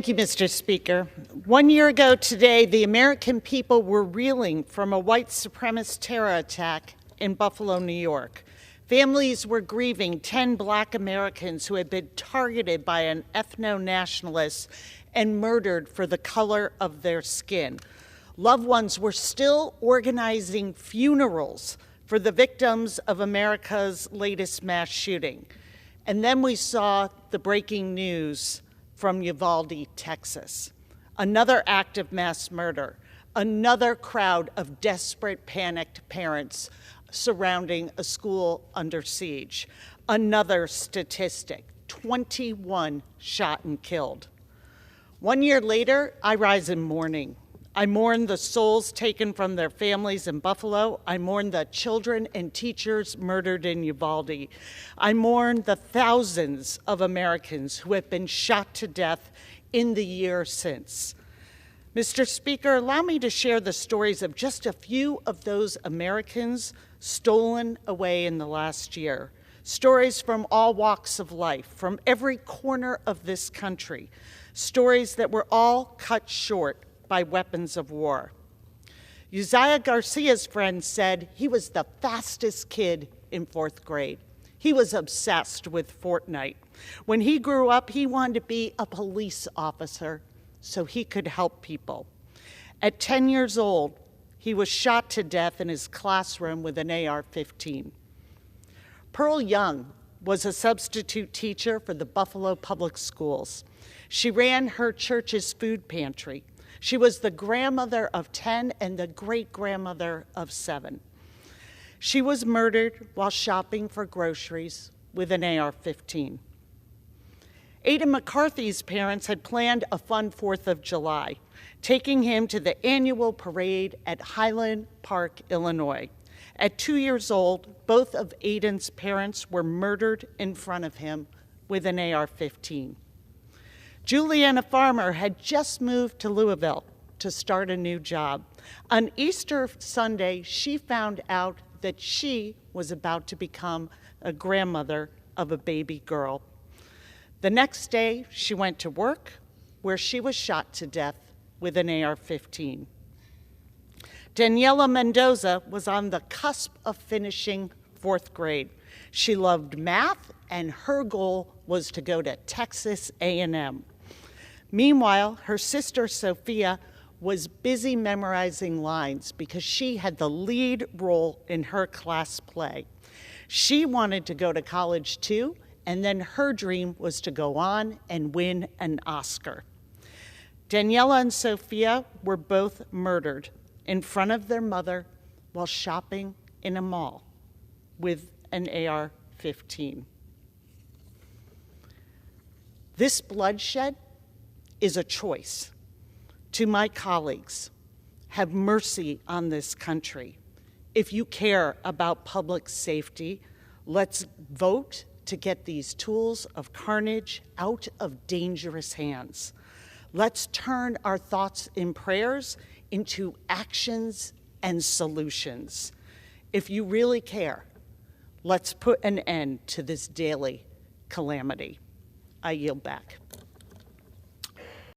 Thank you, Mr. Speaker. 1 year ago today, the American people were reeling from a white supremacist terror attack in Buffalo, New York. Families were grieving 10 Black Americans who had been targeted by an ethno-nationalist and murdered for the color of their skin. Loved ones were still organizing funerals for the victims of America's latest mass shooting. And then we saw the breaking news from Uvalde, Texas. Another act of mass murder, another crowd of desperate, panicked parents surrounding a school under siege. Another statistic, 21 shot and killed. 1 year later, I rise in mourning. I mourn the souls taken from their families in Buffalo. I mourn the children and teachers murdered in Uvalde. I mourn the thousands of Americans who have been shot to death in the year since. Mr. Speaker, allow me to share the stories of just a few of those Americans stolen away in the last year. Stories from all walks of life, from every corner of this country. Stories that were all cut short by weapons of war. Uzziah Garcia's friend said he was the fastest kid in 4th grade. He was obsessed with Fortnite. When he grew up, he wanted to be a police officer so he could help people. At 10 years old, he was shot to death in his classroom with an AR-15. Pearl Young was a substitute teacher for the Buffalo Public Schools. She ran her church's food pantry. She was the grandmother of 10 and the great-grandmother of 7. She was murdered while shopping for groceries with an AR-15. Aidan McCarthy's parents had planned a fun 4th of July, taking him to the annual parade at Highland Park, Illinois. At 2 years old, both of Aidan's parents were murdered in front of him with an AR-15. Juliana Farmer had just moved to Louisville to start a new job. On Easter Sunday, she found out that she was about to become a grandmother of a baby girl. The next day, she went to work, where she was shot to death with an AR-15. Daniela Mendoza was on the cusp of finishing 4th grade. She loved math, and her goal was to go to Texas A&M. Meanwhile, her sister Sophia was busy memorizing lines because she had the lead role in her class play. She wanted to go to college too, and then her dream was to go on and win an Oscar. Daniela and Sophia were both murdered in front of their mother while shopping in a mall with an AR-15. This bloodshed is a choice. To my colleagues, have mercy on this country. If you care about public safety, let's vote to get these tools of carnage out of dangerous hands. Let's turn our thoughts and prayers into actions and solutions. If you really care, let's put an end to this daily calamity. I yield back.